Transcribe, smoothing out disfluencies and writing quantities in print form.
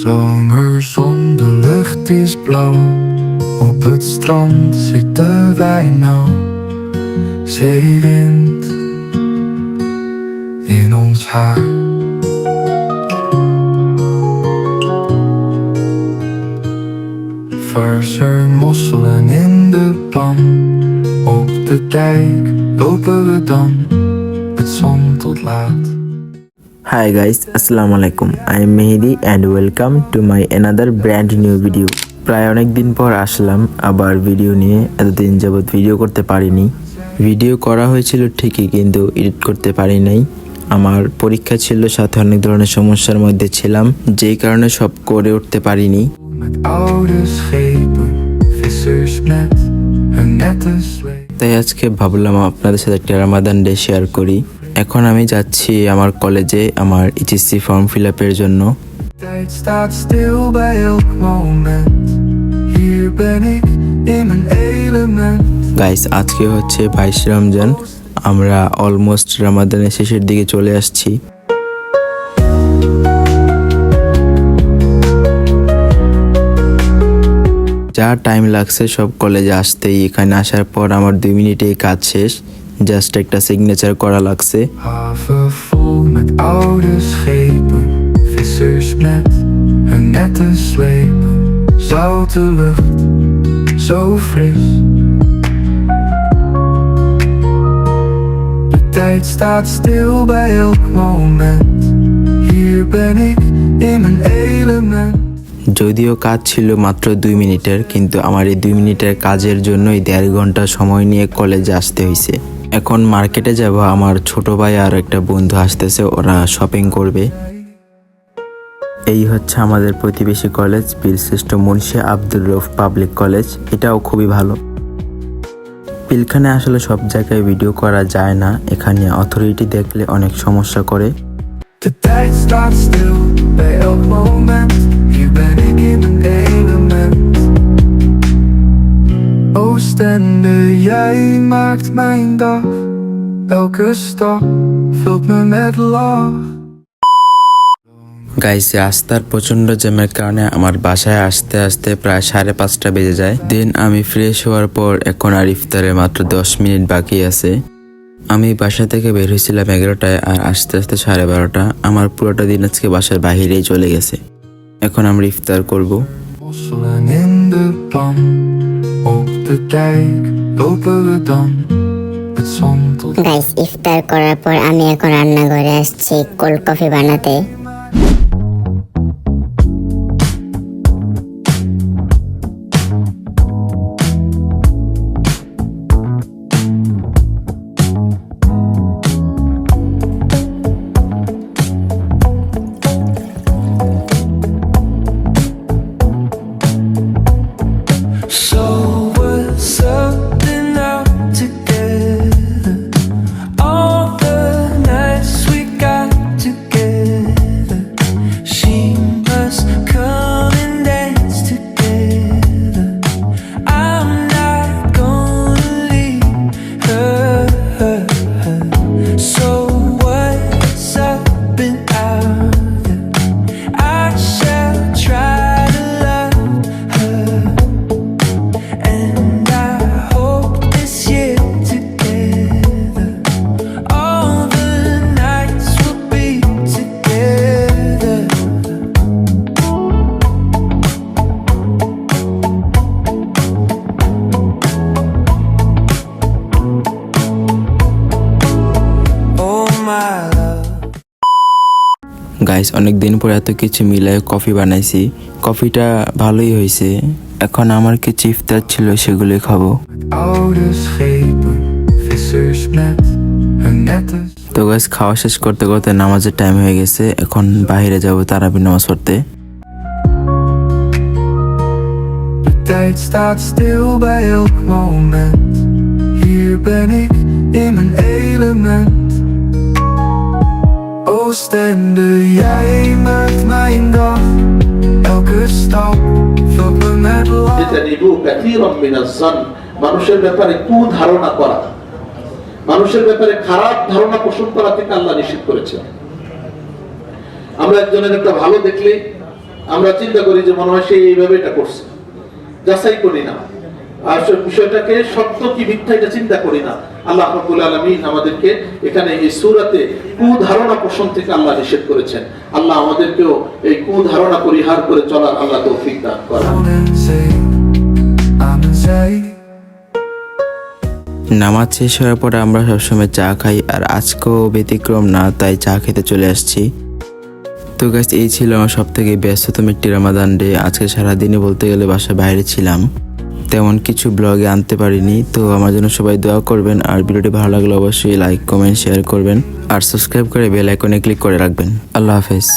Zomerzon, de lucht is blauw. Op het strand zitten wij nou. Zeewind in ons haar. Verse mosselen in de pan. Op de dijk lopen we dan. Het zon tot laat. Hi guys, Assalamu alaikum. I am Mehdi and welcome to my another brand new video. প্রায় অনেক দিন পর আসলাম আবার video নিয়ে। এতদিন যাবত video করতে পারিনি। ভিডিও করা হয়েছিল ঠিকই, কিন্তু এডিট করতে পারি নাই। আমার পরীক্ষা ছিল, সাথে অনেক ধরনের সমস্যার মধ্যে ছিলাম, যেই কারণে সব করে উঠতে পারিনি। তাই আজকে ভাবলাম আপনাদের সাথে একটা রামাদান ডে শেয়ার করি। এখন আমি যাচ্ছি আমার কলেজে আমার এইচএসসি ফর্ম ফিল আপের জন্য। গাইস, আজকে হচ্ছে 22 রমজান। আমরা অলমোস্ট রামাদানের শেষের দিকে চলে আসছি। যা টাইম লাগছে সব কলেজে আসতেই, এখানে আসার পর আমার 2 মিনিটেই কাজ শেষ। জাস্ট একটা সিগনেচার করা লাগছে। Tijd staat stil bij elk moment. Hier ben ik in mijn element. যদিও কাজ ছিল মাত্র 2 মিনিটের, কিন্তু আমার এই 2 মিনিটের কাজের জন্যই 1.5 ঘন্টা সময় নিয়ে কলেজে আসতে হয়েছে। এখন মার্কেটে যাব, আমার ছোট ভাই আর একটা বন্ধু আসতেছে, ওরা শপিং করবে। এই হচ্ছে আমাদের প্রতিবেশী কলেজ, বীরশ্রেষ্ঠ মুন্সি আব্দুর রউফ পাবলিক কলেজ। এটাও খুবই ভালো। পিলখানে আসলে সব জায়গায় ভিডিও করা যায় না, এখানে অথরিটি দেখলে অনেক সমস্যা করে। De tijd staat stil bij elk moment. Hier ben ik in mijn element. Oostende, jij maakt mijn dag. Elke stap vult me met lach. Guys, রাস্তার প্রচন্ড জ্যামের কারণে আমার বাসায় আসতে আসতে প্রায় 5:30 বেজে যায়। দেন আমি ফ্রেশ হওয়ার পর এখন আর ইফতারে মাত্র 10 মিনিট বাকি আছে। আমি বাসা থেকে বের হয়েছিলাম 11টায়, আর আস্তে আস্তে 12:30। আমার পুরোটা দিন আজকে বাসার বাহিরেই চলে গেছে। এখন আমরা ইফতার করব। গাইস, ইফতার করার পর আমি এখন রান্নাঘরে আসছি কোল্ড কফি বানাতে। গাইস, অনেকদিন পর এত কিছু মিলায় কফি বানাইছি। কফিটা ভালোই হয়েছে। এখন আমার কিছু ইফতার ছিল, সেগুলোই খাবো। তো গাইস, খাওয়া শেষ করতে করতে নামাজের টাইম হয়ে গেছে। এখন বাইরে যাব তারাবি নামাজ পড়তে। Tijd staat stil bij elk moment. Hier ben ik in mijn element. Oostende, jij maakt mijn dag. Elke stap vult me met lach. ইজতানিবু কাসীরাম মিনাজ যান, মানুষের ব্যাপারে কুধারণা করা, মানুষের ব্যাপারে খারাপ ধারণা পোষণ করা থেকে আল্লাহ নিষেধ করেছেন। আমরা একজনের একটা ভালো দেখলে আমরা চিন্তা করি যে মনে হয় সে এইভাবে এটা করছে, যাচাই করি না, আর বিষয়টাকে সত্য কি মিথ্যা এটা চিন্তা করি না। আল্লাহ রাব্বুল আলামিন আমাদেরকে এখানে এই সূরাতে কুধারণা পোষণ থেকে আল্লাহ নিষেধ করেছেন। আল্লাহ আমাদেরকেও এই কুধারণা পরিহার করে চলার আল্লাহ তৌফিক দান করেন। নামাজ শেষ হওয়ার পরে আমরা সবসময় চা খাই, আর আজকেও ব্যতিক্রম না, তাই চা খেতে চলে আসছি। তো গাইস, এই ছিল আমার সব থেকে ব্যস্ততম একটি রমাদান ডে। আজকে সারাদিনে বলতে গেলে বাসার বাইরে ছিলাম, তেমন কিছু ব্লগে আনতে পারিনি। তো আমার জন্য সবাই দোয়া করবেন, আর ভিডিওটি ভালো লাগলে অবশ্যই লাইক, কমেন্ট, শেয়ার করবেন, আর সাবস্ক্রাইব করে বেল আইকনে ক্লিক করে রাখবেন। আল্লাহ হাফেজ।